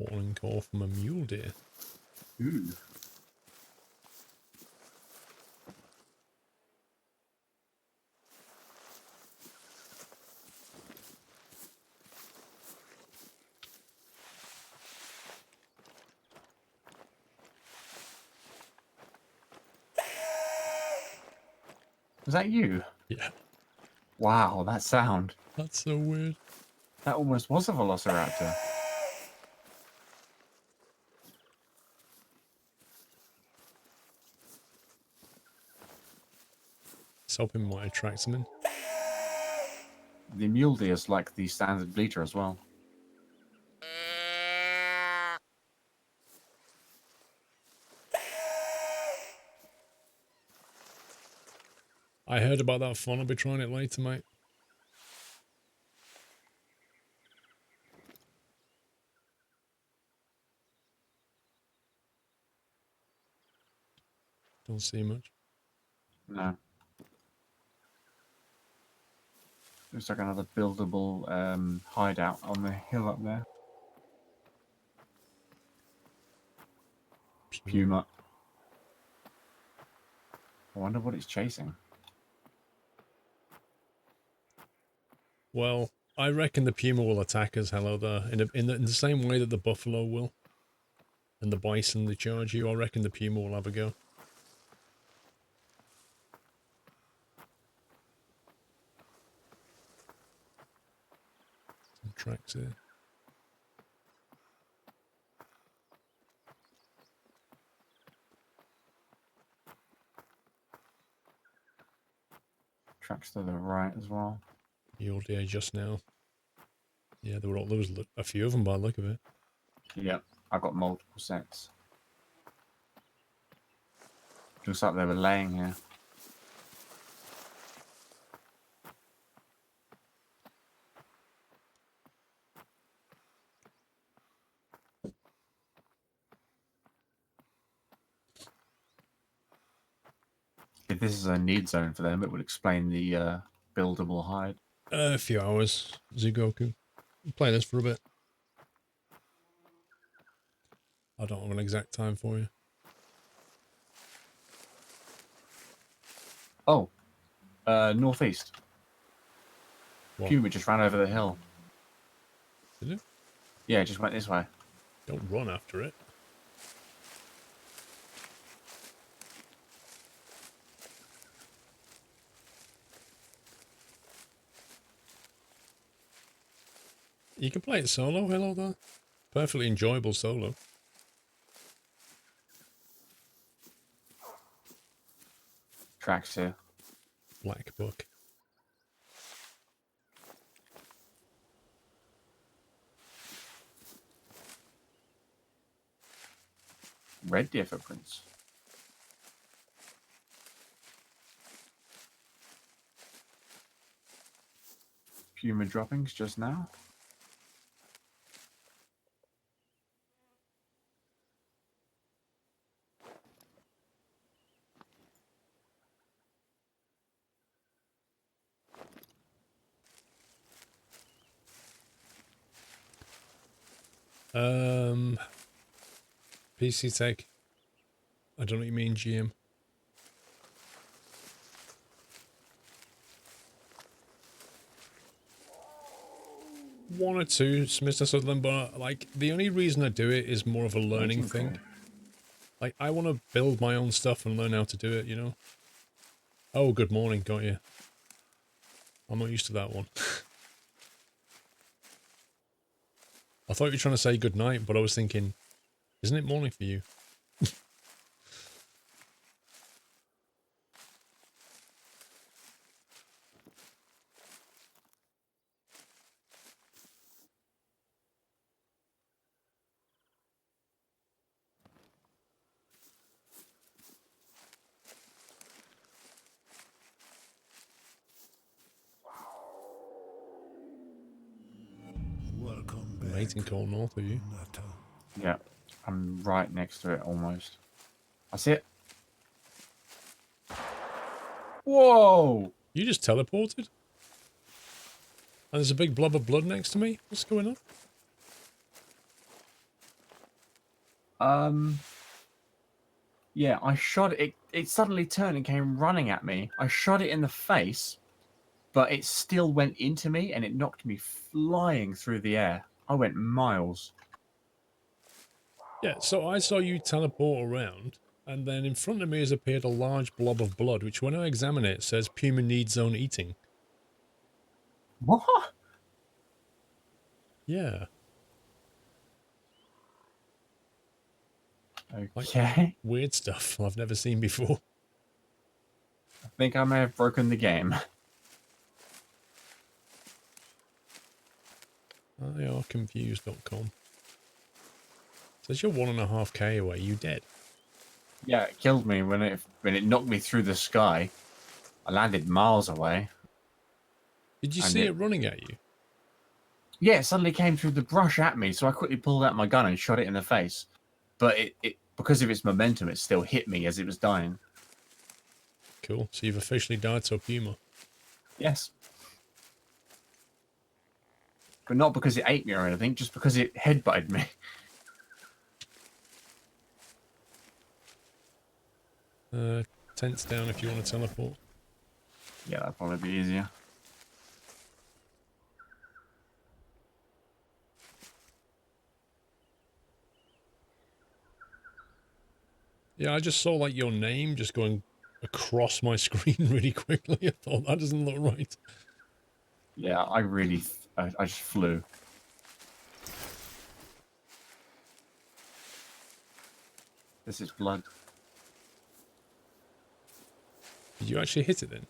Calling call from a mule deer. Ooh. Was that you? Yeah. Wow, that sound. That's so weird. That almost was a velociraptor. Let's hope it might attract something. The mule deer is like the standard bleater as well. I heard about that fun. I'll be trying it later, mate. Don't see much. No. Looks like another buildable hideout on the hill up there. Puma. I wonder what it's chasing. Well, I reckon the puma will attack us, hello there, in the same way that the buffalo will. And the bison, they charge you. I reckon the puma will have a go. Some tracks here. Tracks to the right as well. Mule deer just now. Yeah, there was a few of them by the look of it. Yep, I got multiple sets. Looks like they were laying here. If this is a need zone for them, it would explain the buildable hide. A few hours, Zugoku. Play this for a bit. I don't have an exact time for you. Oh, northeast. What? Puma just ran over the hill. Did it? Yeah, it just went this way. Don't run after it. You can play it solo, hello there. Perfectly enjoyable solo. Tracks here. Black book. Red deer footprints. Puma droppings just now. PC Tech. I don't know what you mean, GM. One or two, Mr. Sutherland, but like the only reason I do it is more of a learning thing. Like I want to build my own stuff and learn how to do it, you know. Oh, good morning, got you. I'm not used to that one. I thought you were trying to say good night, but I was thinking, isn't it morning for you? Mating call north of you. Yeah, I'm right next to it almost. I see it. Whoa! You just teleported? And there's a big blob of blood next to me? What's going on? Yeah, I shot it. It suddenly turned and came running at me. I shot it in the face, but it still went into me and it knocked me flying through the air. I went miles. Yeah, so I saw you teleport around, and then in front of me has appeared a large blob of blood, which when I examine it says puma needs zone eating. What? Yeah. Like, Okay. weird stuff I've never seen before. I think I may have broken the game. IRconfused.com. Says you're 1.5k away, you dead. Yeah, it killed me when it knocked me through the sky. I landed miles away. Did you And see it running at you? Yeah, it suddenly came through the brush at me, so I quickly pulled out my gun and shot it in the face. But it because of its momentum, it still hit me as it was dying. Cool. So you've officially died to a puma. Yes. But not because it ate me or anything, just because it headbutted me. Tents down if you want to teleport. Yeah, that'd probably be easier. Yeah, I just saw like your name just going across my screen really quickly. I thought that doesn't look right. Yeah, I just flew. This is blood. Did you actually hit it then?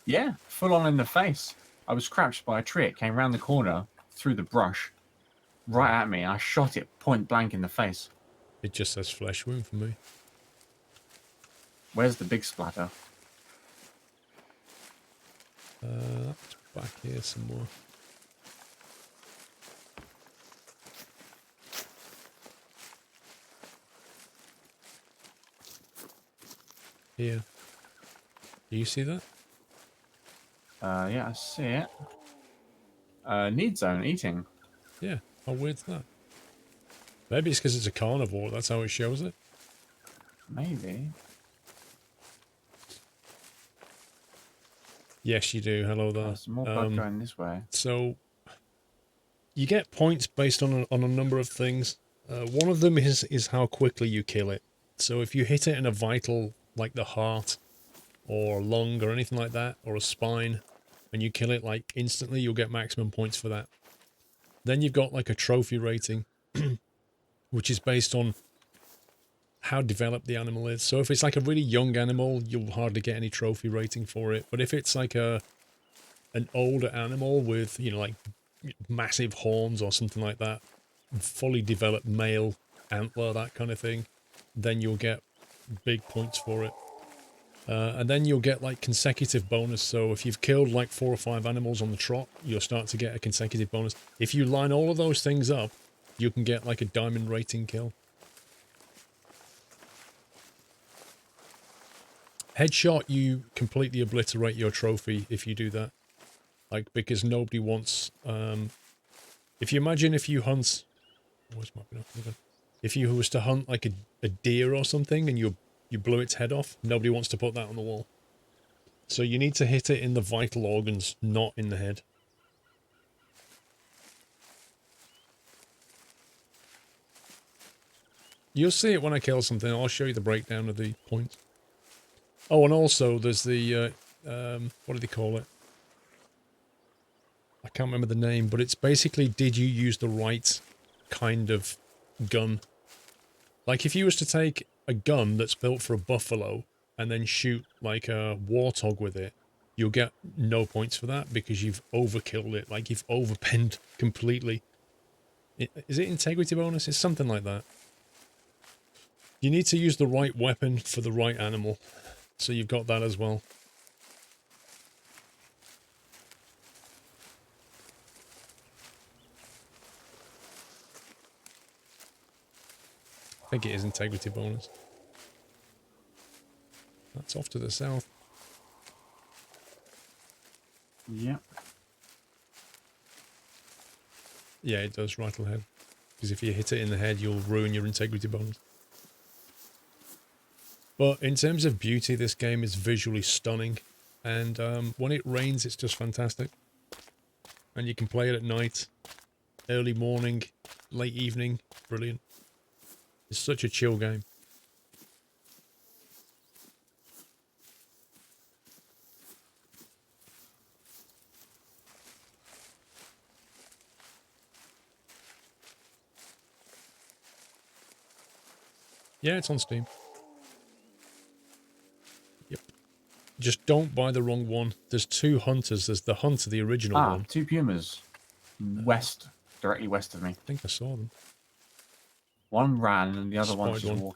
Yeah, full on in the face. I was crouched by a tree. It came round the corner through the brush, right at me. I shot it point blank in the face. It just says flesh wound for me. Where's the big splatter? That's back here somewhere. Here. Do you see that? Yeah, I see it. Need zone eating. Yeah. How weird's that? Maybe it's because it's a carnivore. That's how it shows it. Maybe. Yes, you do. Hello there. Some more blood going this way. So you get points based on a number of things. One of them is how quickly you kill it. So if you hit it in a vital, like the heart, or lung, or anything like that, or a spine, and you kill it like instantly, you'll get maximum points for that. Then you've got like a trophy rating, which is based on how developed the animal is. So if it's like a really young animal, you'll hardly get any trophy rating for it. But if it's like an older animal with, you know, like massive horns or something like that, fully developed male antler, that kind of thing, then you'll get big points for it. And then you'll get like consecutive bonus. So if you've killed like 4 or 5 animals on the trot, you'll start to get a consecutive bonus. If you line all of those things up, you can get like a diamond rating kill. Headshot, you completely obliterate your trophy if you do that. Like, because nobody wants... if you imagine if you hunt... Where's my binocular? If you was to hunt like a deer or something and you blew its head off, nobody wants to put that on the wall. So you need to hit it in the vital organs, not in the head. You'll see it when I kill something. I'll show you the breakdown of the points. Oh, and also there's the, what do they call it? I can't remember the name, but it's basically, did you use the right kind of gun? Like if you was to take a gun that's built for a buffalo and then shoot like a warthog with it, you'll get no points for that because you've overkilled it. Like you've overpinned completely. Is it integrity bonus? It's something like that. You need to use the right weapon for the right animal. So you've got that as well. I think it is integrity bonus. That's off to the south. Yep. Yeah, it does right ahead. Because if you hit it in the head, you'll ruin your integrity bonus. But in terms of beauty, this game is visually stunning. And when it rains, it's just fantastic. And you can play it at night, early morning, late evening. Brilliant. It's such a chill game. Yeah, it's on Steam. Yep. Just don't buy the wrong one. There's two hunters. There's the hunter, the original one. Two pumas. West. Directly west of me. I think I saw them. One ran and the other one's Spotted just one.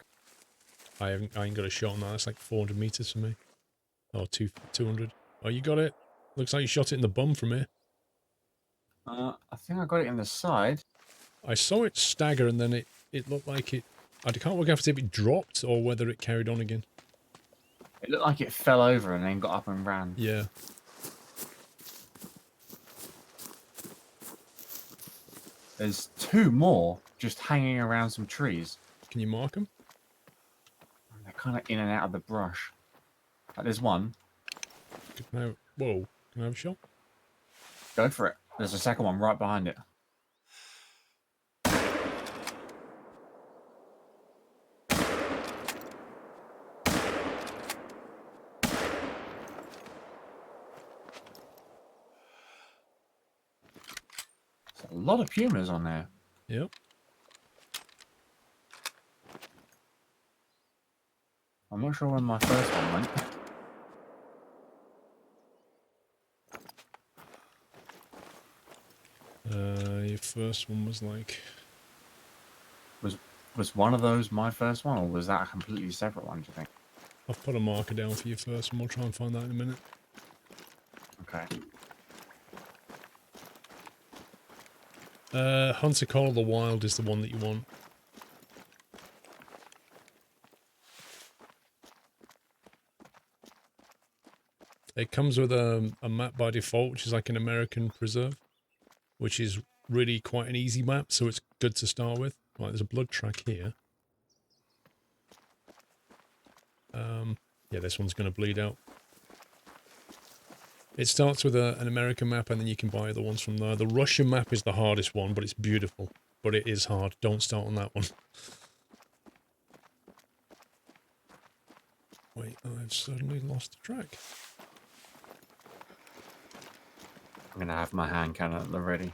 walking. I ain't got a shot on that. That's like 400 meters from me. Oh, 200. Oh, you got it. Looks like you shot it in the bum from here. I think I got it in the side. I saw it stagger and then it looked like it... I can't work out if it dropped or whether it carried on again. It looked like it fell over and then got up and ran. Yeah. There's two more just hanging around some trees. Can you mark them? They're kind of in and out of the brush. There's one. Whoa. Can I have a shot? Go for it. There's a second one right behind it. There's a lot of pumas on there. Yep. I'm not sure when my first one went. Your first one was like... Was one of those my first one, or was that a completely separate one, do you think? I've put a marker down for you first, and we'll try and find that in a minute. Okay. Hunter Call of the Wild is the one that you want. It comes with a map by default, which is like an American preserve, which is really quite an easy map, so it's good to start with. Right, there's a blood track here. Yeah, this one's going to bleed out. It starts with an American map, and then you can buy the ones from there. The Russian map is the hardest one, but it's beautiful. But it is hard. Don't start on that one. Wait, I've suddenly lost the track. I'm going to have my hand cannon at the ready.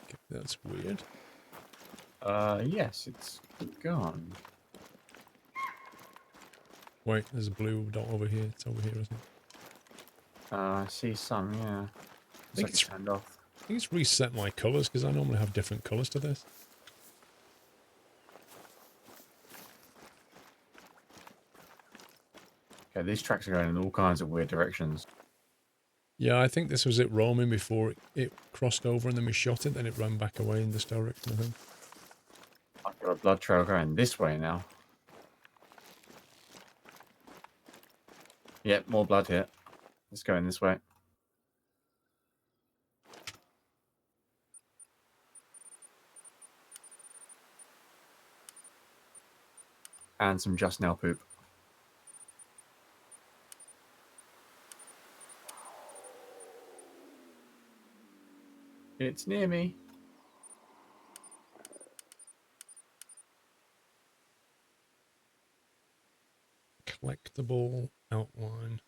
Okay, that's weird. Yes, it's gone. Wait, there's a blue dot over here. It's over here, isn't it? I see some, yeah. I think Turned off. I think it's reset my colours, because I normally have different colours to this. Okay, these tracks are going in all kinds of weird directions. Yeah, I think this was it roaming before it crossed over and then we shot it, then it ran back away in this direction, I think. I've got a blood trail going this way now. Yep, more blood here. It's going this way. And some just now poop. It's near me. Collectible outline.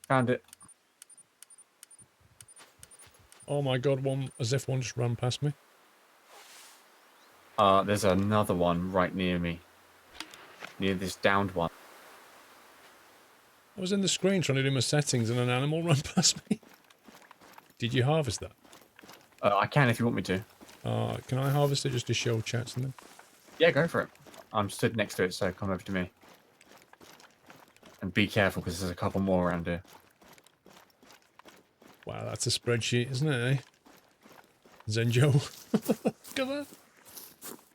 Found it. Oh my god, as if one just ran past me. There's another one right near me. Near this downed one. I was in the screen trying to do my settings and an animal ran past me. Did you harvest that? I can if you want me to. Can I harvest it just to show chat something? Yeah, go for it. I'm stood next to it, so come over to me. And be careful, because there's a couple more around here. Wow, that's a spreadsheet, isn't it, eh? Zenjo. Look at that.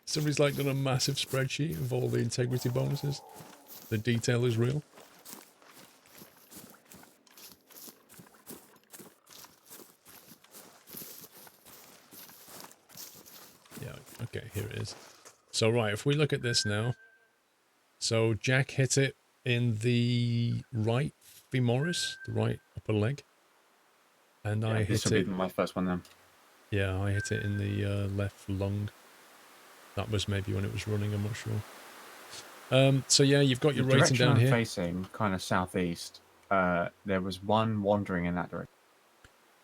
Somebody's like done a massive spreadsheet of all the integrity bonuses. The detail is real. Yeah, okay, here it is. So, right, if we look at this now. So, Jack hit it in the right femoris, the right upper leg. And Yeah, I this hit will it... be my first one then. Yeah, I hit it in the left lung. That was maybe when it was running, I'm not sure. So, yeah, you've got The your rating direction down I'm here. facing, kind of southeast, there was one wandering in that direction.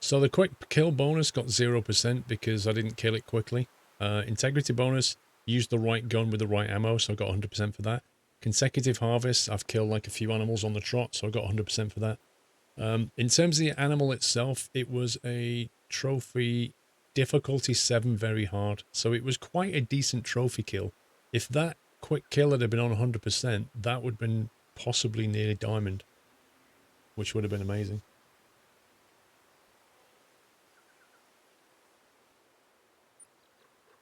So the quick kill bonus got 0% because I didn't kill it quickly. Integrity bonus, used the right gun with the right ammo, so I got 100% for that. Consecutive harvest, I've killed like a few animals on the trot, so I got 100% for that. In terms of the animal itself, it was a trophy difficulty 7 very hard, so it was quite a decent trophy kill. If that quick kill had been on 100%, that would have been possibly nearly diamond, which would have been amazing.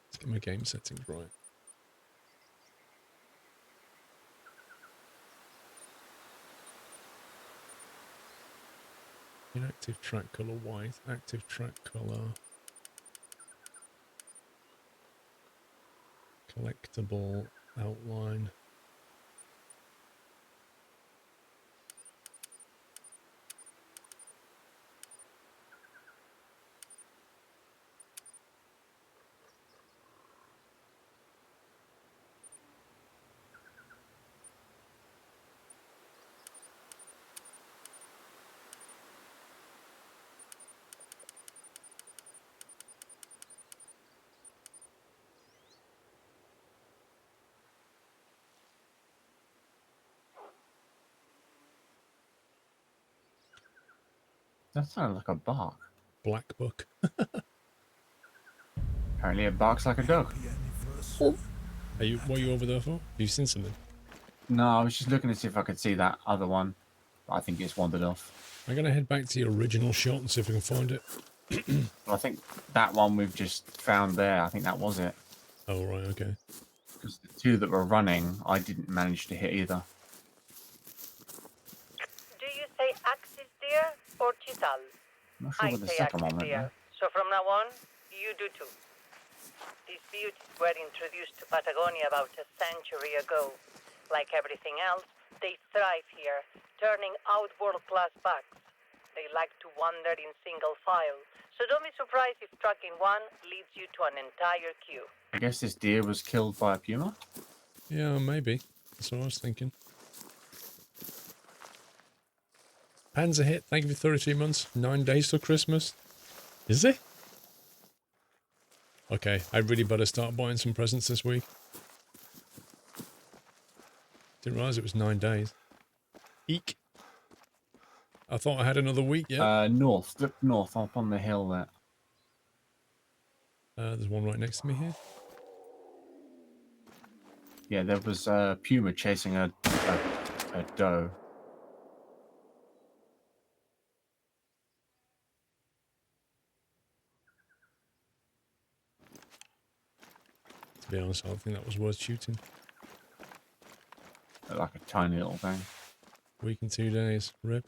Let's get my game settings right. Inactive track color white, active track color collectible outline. That sounded like a bark. Black book. Apparently it barks like a dog. What are you over there for? Have you seen something? No, I was just looking to see if I could see that other one. But I think it's wandered off. I'm gonna head back to your original shot and see if I can find it. I think that one we've just found there, I think that was it. Oh right, okay. Because the two that were running, I didn't manage to hit either. Do you say axis deer or chital? I'm not sure I what the say second axis one meant deer. there. So from now on, you do too. These beauties were introduced to Patagonia about a century ago. Like everything else, they thrive here, turning out world-class bucks. They like to wander in single file, so don't be surprised if tracking one leads you to an entire queue. I guess this deer was killed by a puma? Yeah, maybe. That's what I was thinking. Panzer hit, thank you for 33 months. 9 days till Christmas. Is it? Okay, I really better start buying some presents this week. Didn't realise it was 9 days. Eek. I thought I had another week yet. North. Look north, up on the hill there. There's one right next to me here. Yeah, there was a puma chasing a doe. To be honest, I don't think that was worth shooting. Like a tiny little thing. Week and 2 days. Rip.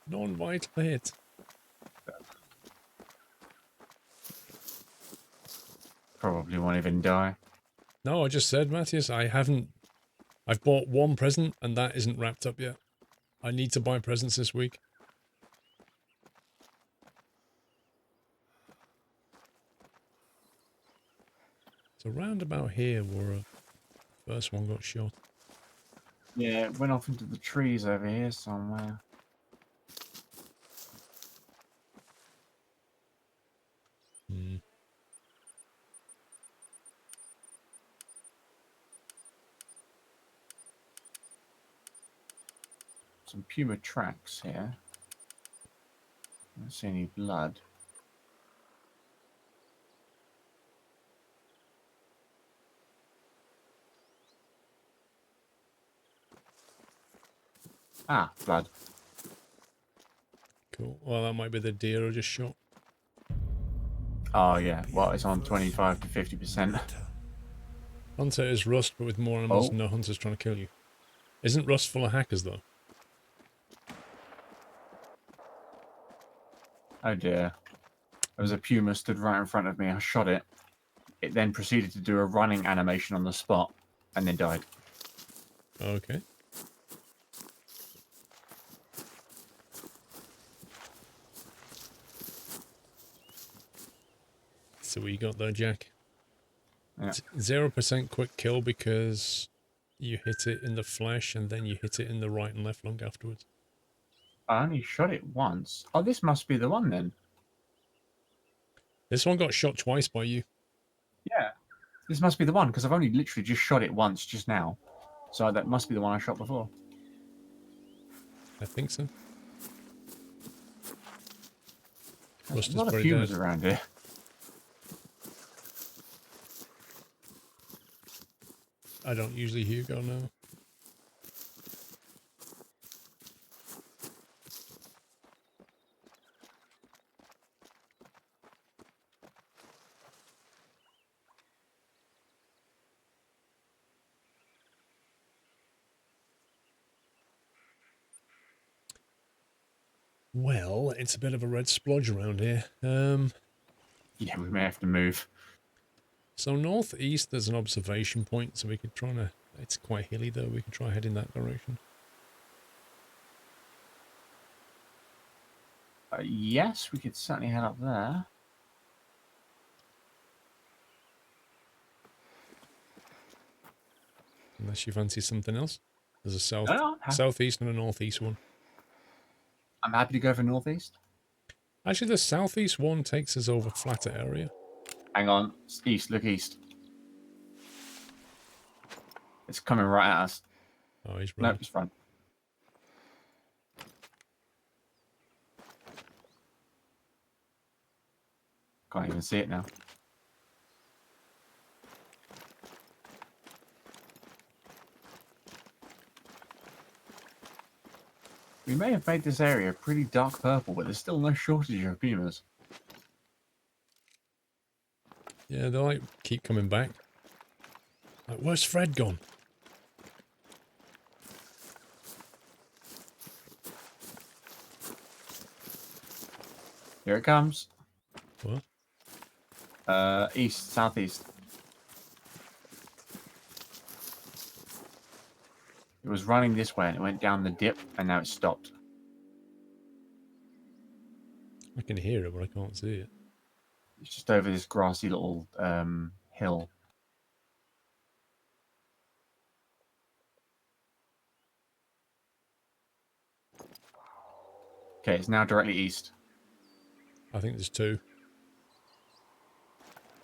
Non-vital hit. Probably won't even die. No, I just said, Matthias, I've bought one present and that isn't wrapped up yet. I need to buy presents this week. So round about here where first one got shot. Yeah, it went off into the trees over here somewhere. Hmm. Some puma tracks here. I don't see any blood. Ah, blood. Cool. Well, that might be the deer I just shot. Oh yeah, well it's on 25 to 50%. Hunter is Rust, but with more animals and no hunters trying to kill you. Isn't Rust full of hackers, though? Oh dear. There was a puma stood right in front of me. I shot it. It then proceeded to do a running animation on the spot and then died. Okay. So what you got there, Jack? Yeah. 0% quick kill because you hit it in the flesh and then you hit it in the right and left lung afterwards. I only shot it once. Oh, this must be the one then. This one got shot twice by you. Yeah. This must be the one because I've only literally just shot it once just now. So that must be the one I shot before. I think so. There's Ruster's a lot of pretty pumas dead. around here. I don't usually Hugo now. Well, it's a bit of a red splodge around here. Yeah, we may have to move. So northeast, there's an observation point, so we could try to... It's quite hilly, though. We could try heading that direction. Yes, we could certainly head up there. Unless you fancy something else. There's a No, southeast and a northeast one. I'm happy to go for northeast. Actually, the southeast one takes us over flatter area. Hang on. It's east, look east. It's coming right at us. Oh, he's Nope, running. it's front. Can't even see it now. We may have made this area pretty dark purple, but there's still no shortage of pumas. Yeah, they like keep coming back. Like, where's Fred gone? Here it comes. What? East, southeast. It was running this way and it went down the dip and now it's stopped. I can hear it, but I can't see it. It's just over this grassy little hill. Okay, it's now directly east. I think there's two.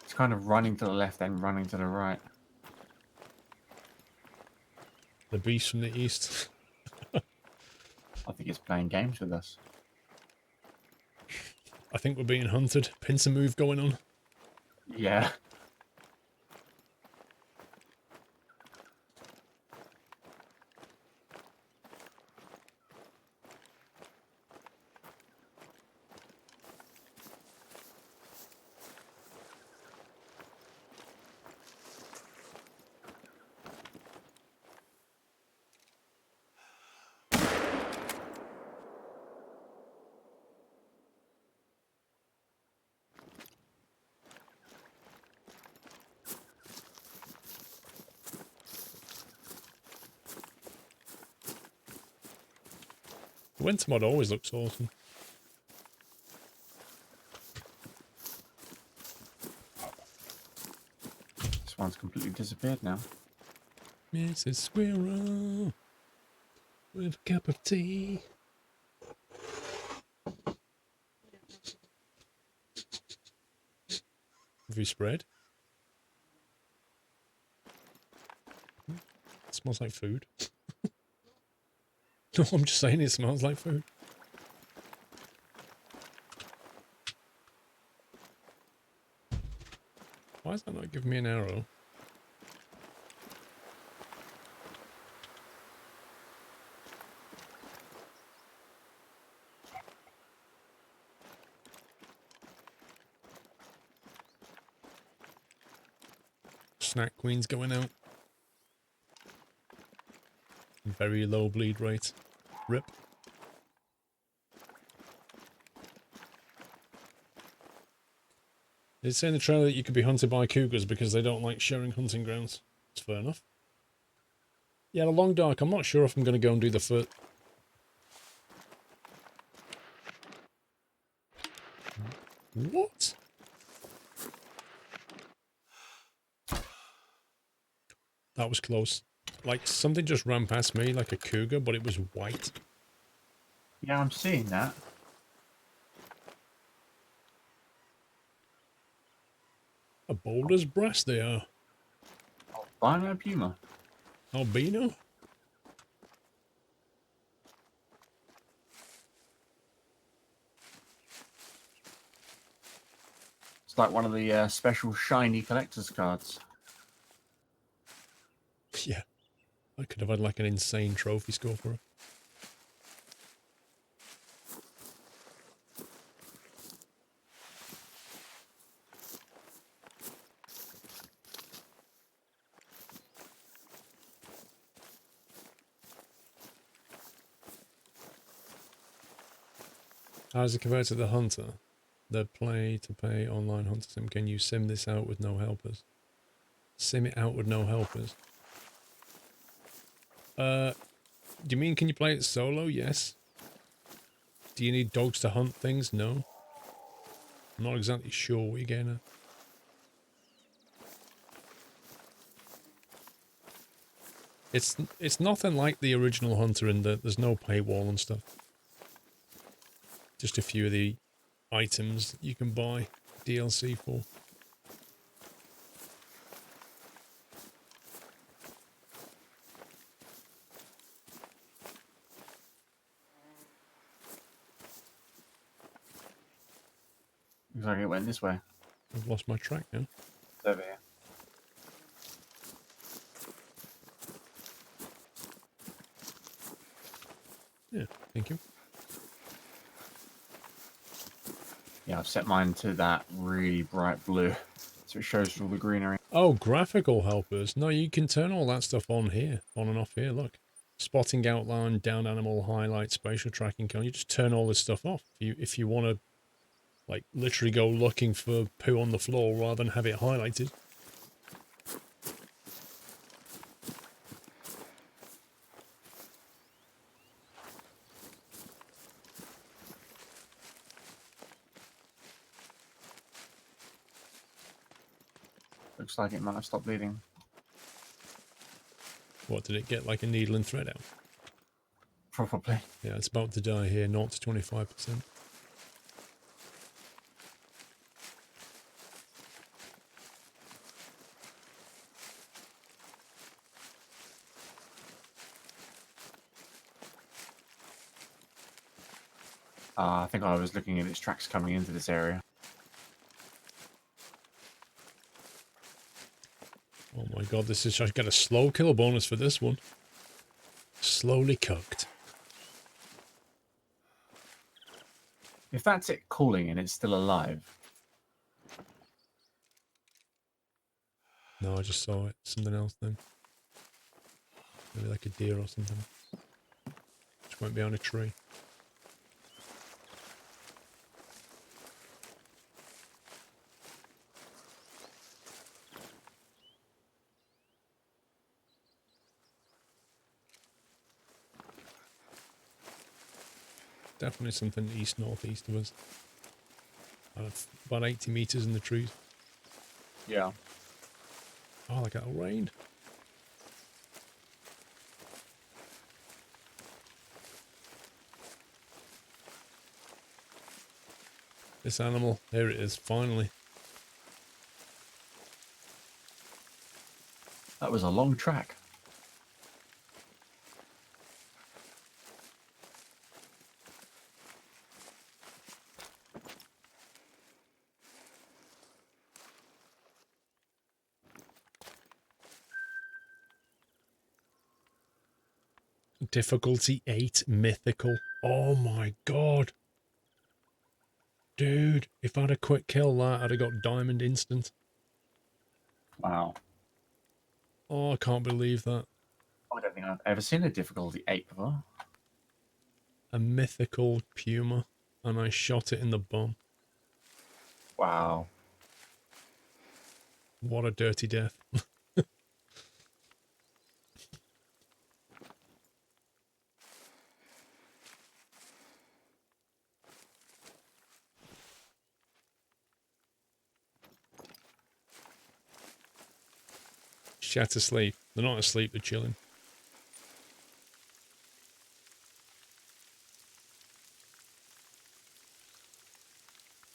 It's kind of running to the left then running to the right. The beast from the east. I think it's playing games with us. I think we're being hunted. Pincer move going on. Yeah. The winter mod always looks awesome. This one's completely disappeared now. Mrs. Squirrel with a cup of tea. Have you spread? It smells like food. No, I'm just saying it smells like food. Why is that not giving me an arrow? Snack Queen's going out. Very low bleed rate. Rip. It's saying in the trailer that you could be hunted by cougars because they don't like sharing hunting grounds. It's fair enough. Yeah, the long dark. I'm not sure if I'm going to go and do the foot. What? That was close. Like, something just ran past me like a cougar, but it was white. Yeah, I'm seeing that. A boulder's breast they are. Albino puma. Albino? It's like one of the special shiny collector's cards. Yeah. I could have had like an insane trophy score for it. How does it compare to the Hunter? The play-to-pay online Hunter sim. Can you sim this out with no helpers? Sim it out with no helpers? Do you mean can you play it solo? Yes. Do you need dogs to hunt things? No. I'm not exactly sure what you're getting at. It's nothing like the original Hunter in that there's no paywall and stuff. Just a few of the items you can buy DLC for. Looks like it went this way. I've lost my track now. It's over here. Yeah, thank you. Yeah, I've set mine to that really bright blue, so it shows all the greenery. Oh, graphical helpers. No, you can turn all that stuff on here, on and off here. Look, spotting outline, down animal, highlight, spatial tracking. Can you just turn all this stuff off if you want to, like, literally go looking for poo on the floor rather than have it highlighted? Looks like it might have stopped bleeding. What, did it get like a needle and thread out? Probably. Yeah, it's about to die here, 0 to 25%. I think I was looking at its tracks coming into this area. Oh my god, this is... I get a slow kill bonus for this one. Slowly cooked. If that's it calling and it's still alive. No, I just saw it. Something else then. Maybe like a deer or something. Just went behind a tree. Definitely something east-northeast of us. About 80 meters in the trees. Yeah. Oh, like that'll rain. This animal, there it is, finally. That was a long track. Difficulty 8, mythical. Oh my god. Dude, if I'd have quick kill that, I'd have got diamond instant. Wow. Oh, I can't believe that. I don't think I've ever seen a difficulty 8 before. A mythical puma, and I shot it in the bum. Wow. What a dirty death. Shat asleep. They're not asleep, they're chilling.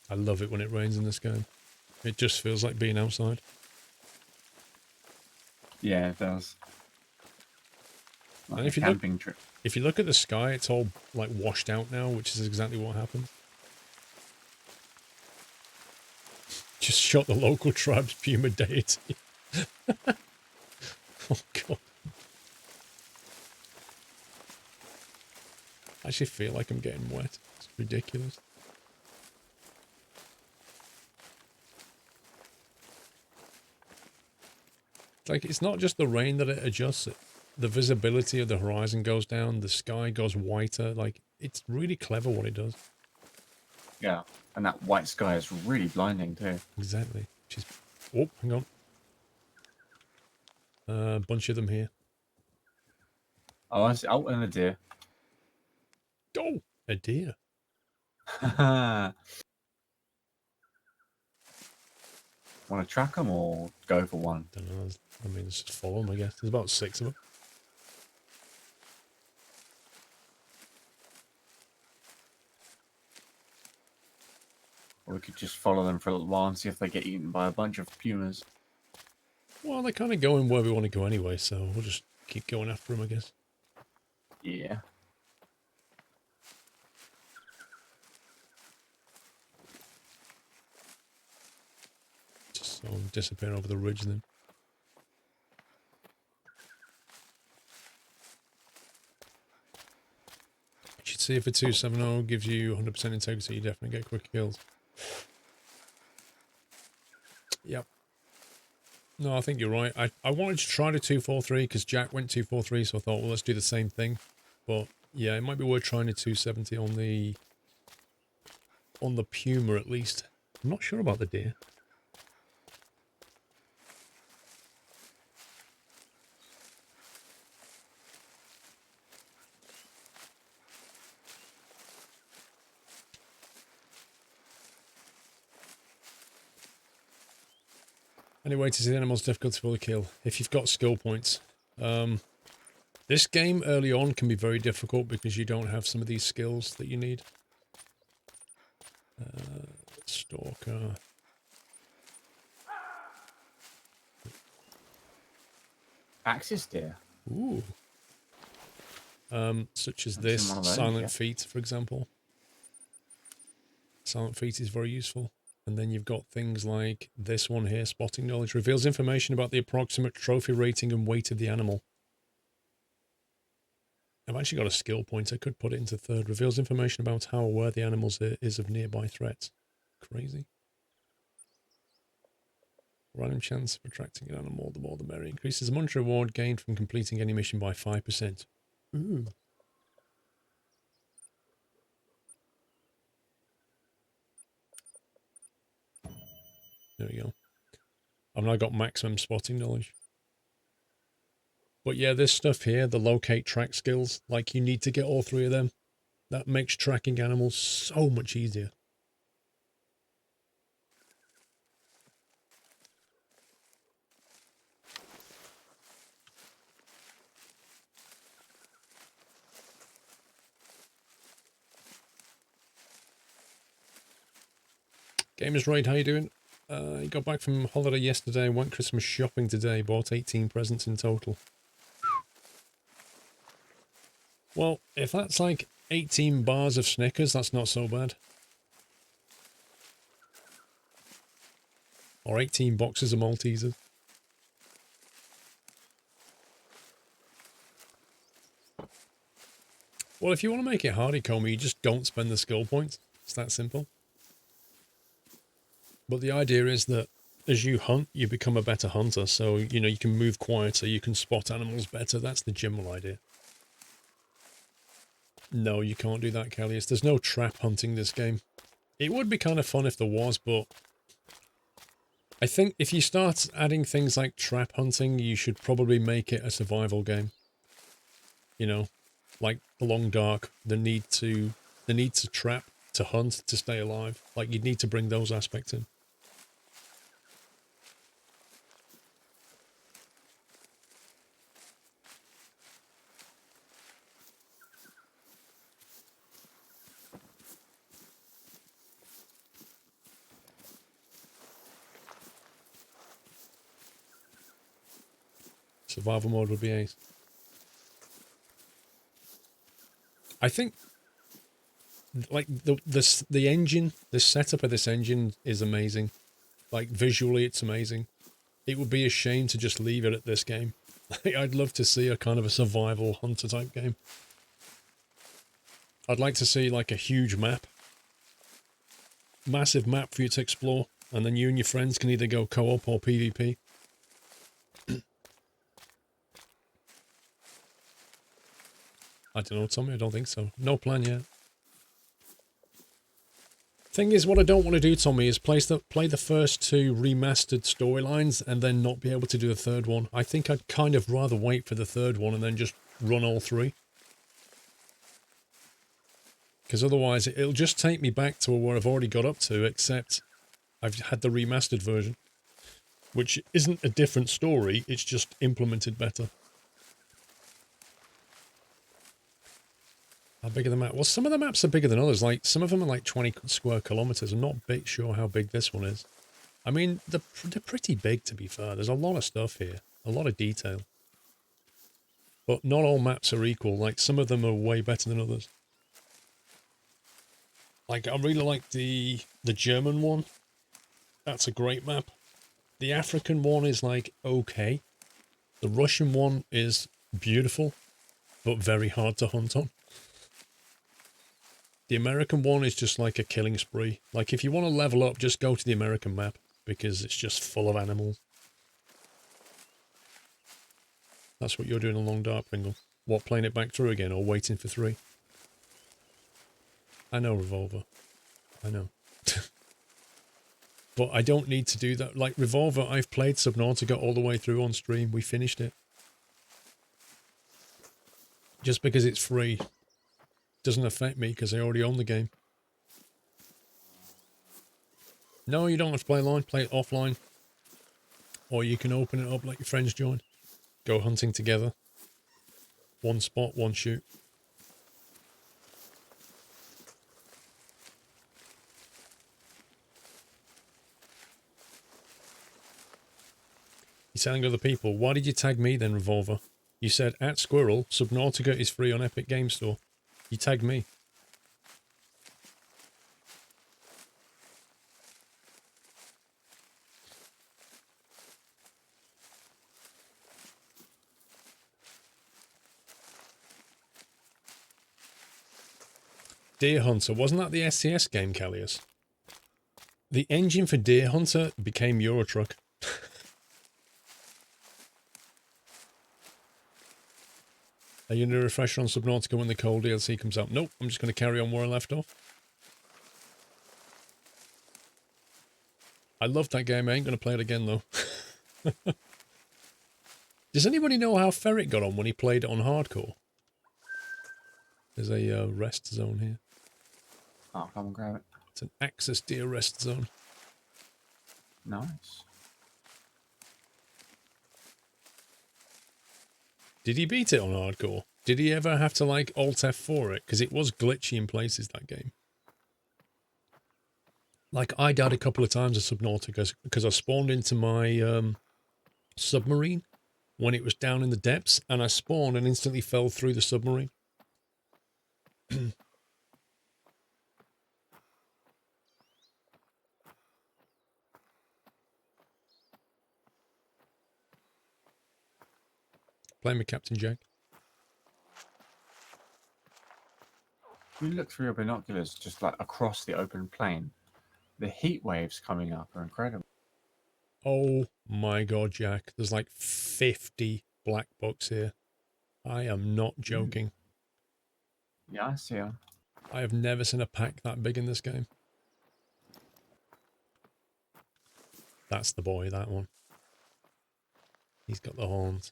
I love it when it rains in this game. It just feels like being outside. Yeah, it does. Like And a if you camping trip. If you look at the sky, it's all like washed out now, which is exactly what happened. Just shot the local tribe's puma deity. Oh god. I actually feel like I'm getting wet. It's ridiculous. Like, it's not just the rain that it adjusts it. The visibility of the horizon goes down, the sky goes whiter. Like, it's really clever what it does. Yeah, and that white sky is really blinding too. Exactly. Which is... Oh, hang on. A bunch of them here. Oh, I see. Oh, and a deer. Oh, a deer. Want to track them or go for one? Don't know. I mean, let's just follow them, I guess. There's about 6 of them. Or we could just follow them for a little while and see if they get eaten by a bunch of pumas. Well, they're kind of going where we want to go anyway, so we'll just keep going after them, I guess. Yeah. Just so disappear over the ridge then. You should see if a 270 gives you 100% integrity, you definitely get quick kills. Yep. No, I think you're right. I wanted to try the 243 because Jack went 243, so I thought, well, let's do the same thing. But yeah, it might be worth trying the 270 on the puma at least. I'm not sure about the deer. Anyway, to see the animals difficult to kill if you've got skill points. This game early on can be very difficult because you don't have some of these skills that you need. Stalker. Axis deer. Ooh. Such as I've this, seen one of those, Silent yeah. Feet, for example. Silent Feet is very useful. And then you've got things like this one here, Spotting Knowledge. Reveals information about the approximate trophy rating and weight of the animal. I've actually got a skill point. I could put it into third. Reveals information about how aware the animal is of nearby threats. Crazy. Random chance of attracting an animal, the more the merrier. Increases the monetary reward gained from completing any mission by 5%. Ooh. There we go. I've now got maximum spotting knowledge. But yeah, this stuff here, the locate track skills, like you need to get all 3 of them. That makes tracking animals so much easier. Gamers Raid, how you doing? You got back from holiday yesterday, went Christmas shopping today, bought 18 presents in total. Well, if that's like 18 bars of Snickers, that's not so bad. Or 18 boxes of Maltesers. Well, if you want to make it hardy-comey, you just don't spend the skill points. It's that simple. But the idea is that as you hunt, you become a better hunter. So, you know, you can move quieter, you can spot animals better. That's the general idea. No, you can't do that, Callius. There's no trap hunting this game. It would be kind of fun if there was, but I think if you start adding things like trap hunting, you should probably make it a survival game. You know, like the Long Dark, the need to trap, to hunt, to stay alive. Like you'd need to bring those aspects in. Survival mode would be ace. I think, like the engine, the setup of this engine is amazing. Like visually, it's amazing. It would be a shame to just leave it at this game. I'd love to see a kind of a survival hunter type game. I'd like to see like a huge map, massive map for you to explore, and then you and your friends can either go co-op or PvP. I don't know, Tommy, I don't think so. No plan yet. Thing is, what I don't want to do, Tommy, is play the first two remastered storylines and then not be able to do the third one. I think I'd kind of rather wait for the third one and then just run all three. Because otherwise, it'll just take me back to where I've already got up to, except I've had the remastered version, which isn't a different story, it's just implemented better. How big are the maps? Well, some of the maps are bigger than others. Like, some of them are like 20 square kilometers. I'm not sure how big this one is. I mean, they're pretty big, to be fair. There's a lot of stuff here. A lot of detail. But not all maps are equal. Like, some of them are way better than others. Like, I really like the German one. That's a great map. The African one is, like, okay. The Russian one is beautiful, but very hard to hunt on. The American one is just like a killing spree. Like, if you want to level up, just go to the American map, because it's just full of animals. That's what you're doing in Long Dark, Pringle. What, playing it back through again, or waiting for 3? I know, Revolver. I know. But I don't need to do that. Like, Revolver, I've played Subnautica all the way through on stream. We finished it. Just because it's free doesn't affect me, because I already own the game. No, you don't have to play online. Play it offline. Or you can open it up like your friends join. Go hunting together. One spot, one shoot. You're telling other people, why did you tag me then, Revolver? You said, at Squirrel, Subnautica is free on Epic Game Store. You tagged me. Deer Hunter, wasn't that the SCS game, Callius? The engine for Deer Hunter became Eurotruck. Are you going to refresh on Subnautica when the cold DLC comes out? Nope, I'm just going to carry on where I left off. I loved that game, I ain't going to play it again though. Does anybody know how Ferret got on when he played it on hardcore? There's a rest zone here. Oh, come and grab it. It's an Axis deer rest zone. Nice. Did he beat it on hardcore? Did he ever have to like Alt F4 it? Because it was glitchy in places, that game. Like, I died a couple of times at Subnautica because I spawned into my submarine when it was down in the depths, and I spawned and instantly fell through the submarine. Playing with Captain Jack. If you look through your binoculars just like across the open plain, the heat waves coming up are incredible. Oh my god, Jack. There's like 50 black bucks here. I am not joking. Yeah, I see 'em. I have never seen a pack that big in this game. That's the boy, that one. He's got the horns.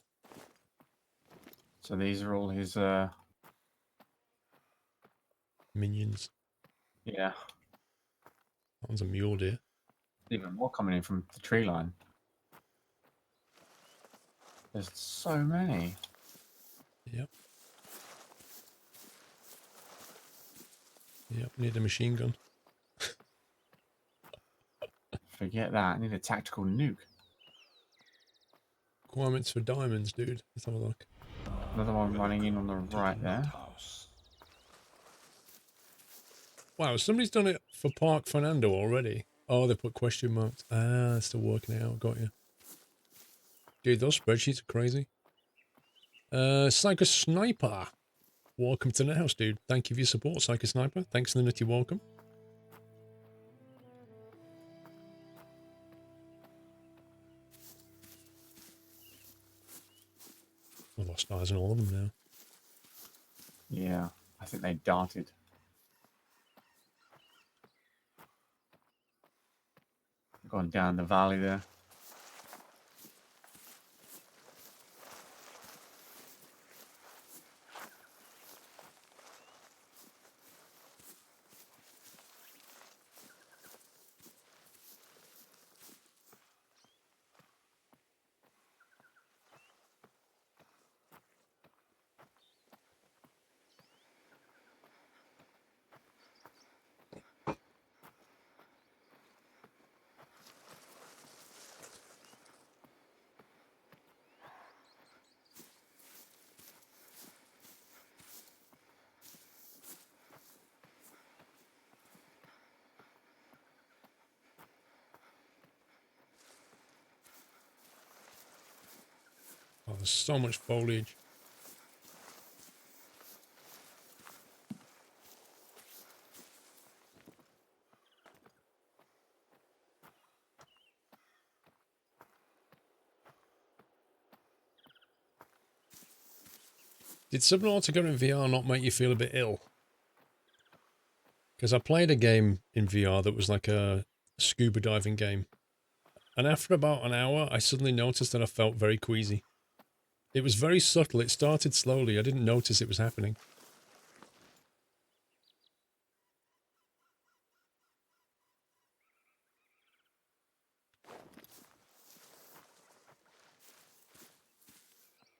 So these are all his, Minions. yeah. That one's a mule deer. Even more coming in from the tree line. There's so many. Yep. Yep, need a machine gun. Forget that. I need a tactical nuke. Requirements for diamonds, dude. Let's have a look. Another one running in on the right there. Wow, somebody's done it for Park Fernando already. Oh, they put question marks. Ah, they're still working it out. Got you. Dude, those spreadsheets are crazy. Psycho Sniper. Welcome to the house, dude. Thank you for your support, Psycho Sniper. Thanks for the nutty welcome. I've lost eyes on all of them now. Yeah, I think they darted. Gone down the valley there. Oh, there's so much foliage. Did Subnautica in VR not make you feel a bit ill? Because I played a game in VR that was like a scuba diving game. And after about an hour, I suddenly noticed that I felt very queasy. It was very subtle. It started slowly. I didn't notice it was happening.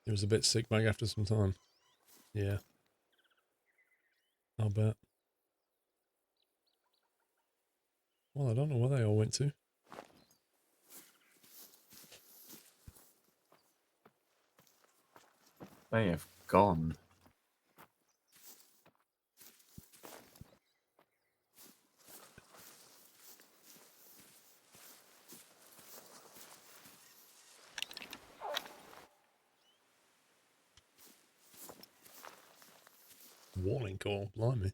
It was a bit sick bag after some time. Yeah. I'll bet. Well, I don't know where they all went to. They have gone. Warning call. Blimey.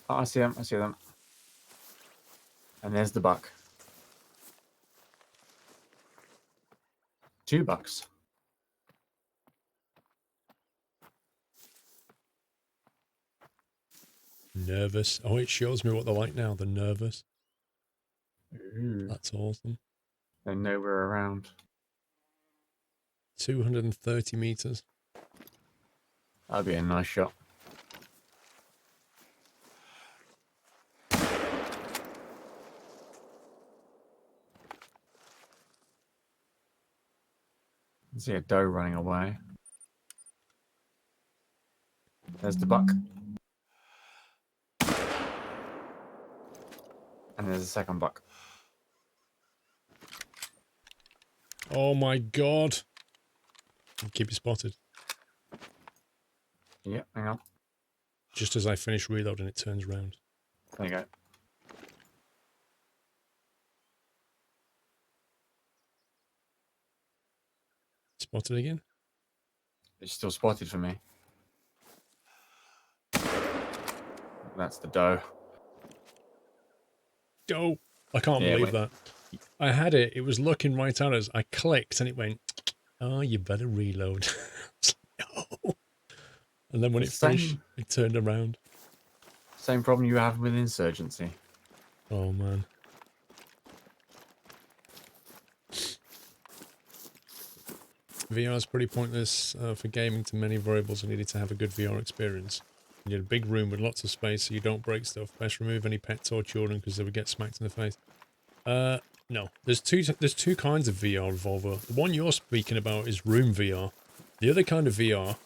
Oh, I see them. I see them. And there's the buck. 2 bucks. Nervous. Oh, it shows me what they're like now. They're nervous. Ooh. That's awesome. They know we're around. 230 meters. That'd be a nice shot. I see a doe running away. There's the buck. And there's a second buck. Oh my god. Keep you spotted. Yep, hang on. Just as I finish reloading, it turns round. There you go. Spotted again? It's still spotted for me. That's the doe. Go! I can't believe that. I had it. It was looking right at us. I clicked and it went, oh, you better reload. No. And then when it finished, it turned around. Same problem you have with Insurgency. Oh, man. VR is pretty pointless for gaming to many variables and needed to have a good VR experience. You need a big room with lots of space so you don't break stuff. Best remove any pets or children because they would get smacked in the face. No. There's two kinds of VR, Revolver. The one you're speaking about is room VR. The other kind of VR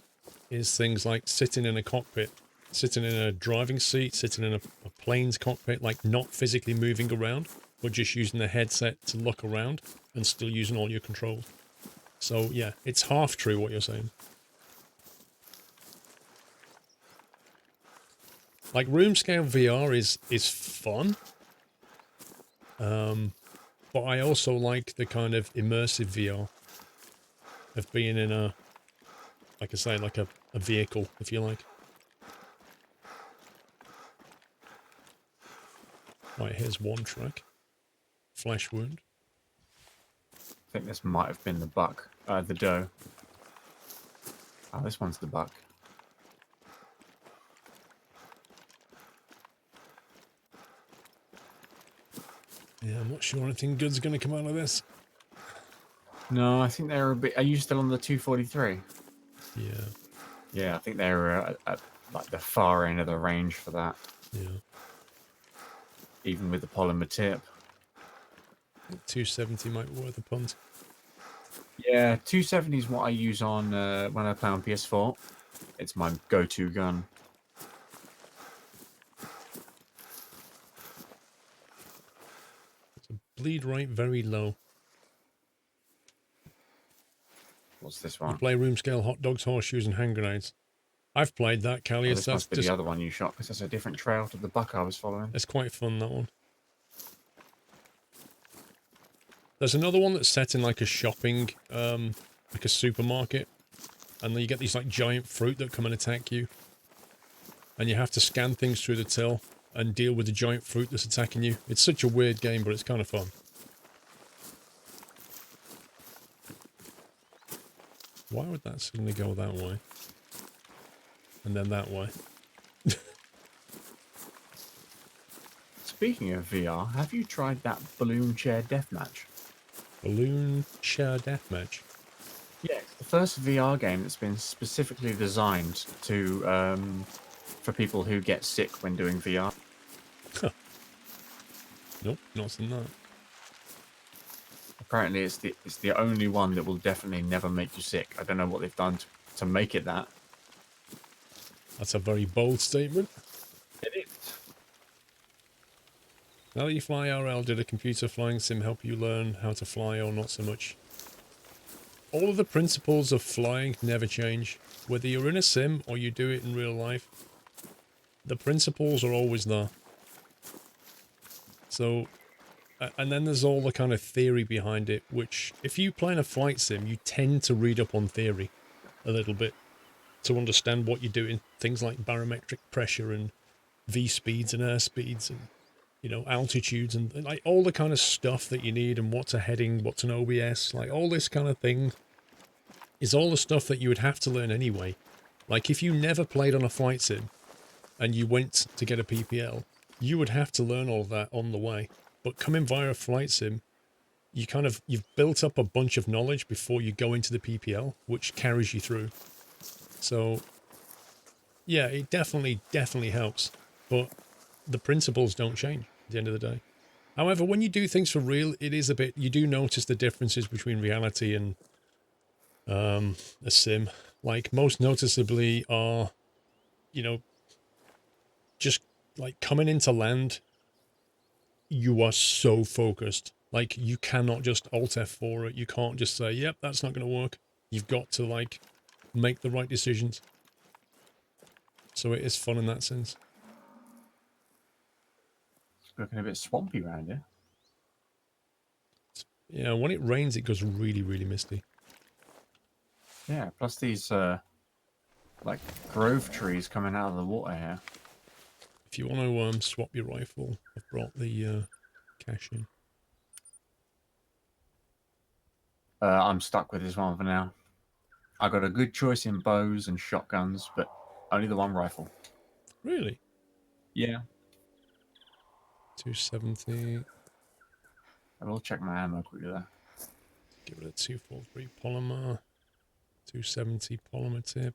is things like sitting in a cockpit, sitting in a driving seat, sitting in a plane's cockpit, like not physically moving around, but just using the headset to look around and still using all your controls. So yeah, it's half true what you're saying. Like room scale VR is fun. But I also like the kind of immersive VR of being in a, like I say, like a vehicle, if you like. Right, here's one track. Flesh wound. I think this might have been the buck, the doe. Oh, this one's the buck. Yeah, I'm not sure anything good's going to come out of this. No, I think they're a bit. Are you still on the 243? Yeah, Yeah, I think they're at like the far end of the range for that. yeah. Even with the polymer tip. 270 might be worth a punt. Yeah, 270 is what I use on when I play on PS4. It's my go-to gun. Bleed rate very low. What's this You one? play room scale hot dogs, horseshoes, and hand grenades. I've played that, Oh, Callius. this That's must be just the other one you shot because that's a different trail to the buck I was following. it's quite fun, that one. There's another one that's set in like a shopping, like a supermarket, and then you get these like giant fruit that come and attack you, and you have to scan things through the till and deal with the giant fruit that's attacking you. It's such a weird game, but it's kind of fun. Why would that suddenly go that way? And then that way? Speaking of VR, have you tried that balloon chair deathmatch? Balloon chair deathmatch. Yeah, it's the first VR game that's been specifically designed to for people who get sick when doing VR. Nope, not seen that. Apparently, it's the only one that will definitely never make you sick. I don't know what they've done to make it that. That's a very bold statement. It is. Now that you fly RL, did a computer flying sim help you learn how to fly or not so much? All of the principles of flying never change. Whether you're in a sim or you do it in real life, the principles are always there. So, and then there's all the kind of theory behind it, which if you play in a flight sim, you tend to read up on theory a little bit to understand what you're doing. Things like barometric pressure and V speeds and air speeds and, you know, altitudes and like all the kind of stuff that you need and what's a heading, what's an OBS, like all this kind of thing is all the stuff that you would have to learn anyway. Like if you never played on a flight sim and you went to get a PPL, you would have to learn all of that on the way. But coming via a flight sim, you've built up a bunch of knowledge before you go into the PPL, which carries you through. So, yeah, it definitely helps. But the principles don't change at the end of the day. However, when you do things for real, it is a bit, you do notice the differences between reality and a sim. Like, most noticeably are, you know, just like coming into land, you are so focused. Like, you cannot just Alt F4 it. You can't just say, yep, that's not going to work. You've got to, like, make the right decisions. So it is fun in that sense. It's looking a bit swampy around here. Yeah, when it rains, it goes really, really misty. Yeah, plus these like grove trees coming out of the water here. If you want to swap your rifle, I've brought the cash in. I'm stuck with this one for now. I got a good choice in bows and shotguns, but only the one rifle. Really? Yeah. 270. I will check my ammo quickly there. Give it a 243 polymer. 270 polymer tip.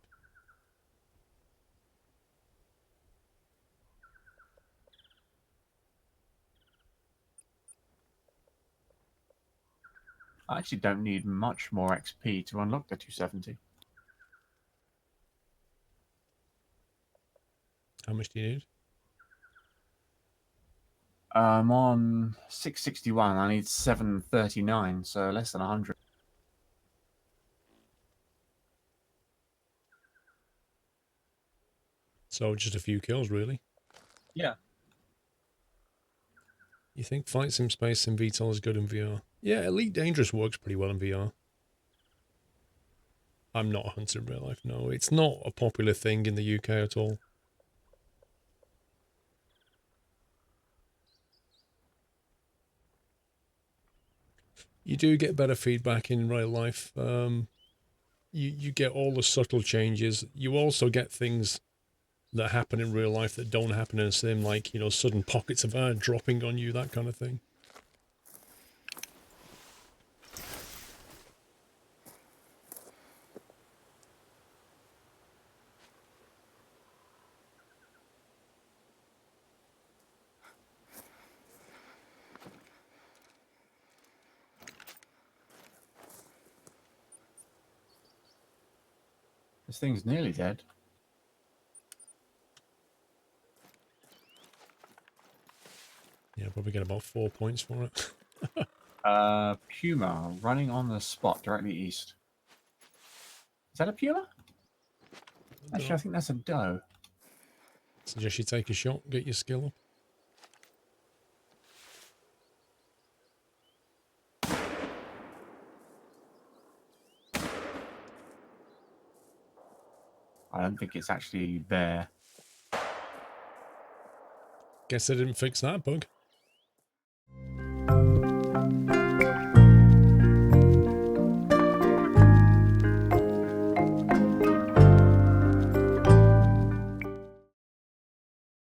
I actually don't need much more XP to unlock the 270. How much do you need? I'm on 661. I need 739, so less than 100. So just a few kills, really. Yeah. You think Flight Sim Space in VTOL is good in VR? Yeah, Elite Dangerous works pretty well in VR. I'm not a hunter in real life, no. It's not a popular thing in the UK at all. You do get better feedback in real life. You get all the subtle changes. You also get things that happen in real life that don't happen in a sim, like, you know, sudden pockets of air dropping on you, that kind of thing. This thing's nearly dead. Yeah, probably get about 4 points for it. Puma running on the spot directly east. Is that a puma? Actually, I think that's a doe. Suggest you take a shot, get your skill up. I don't think it's actually there. Guess they didn't fix that bug.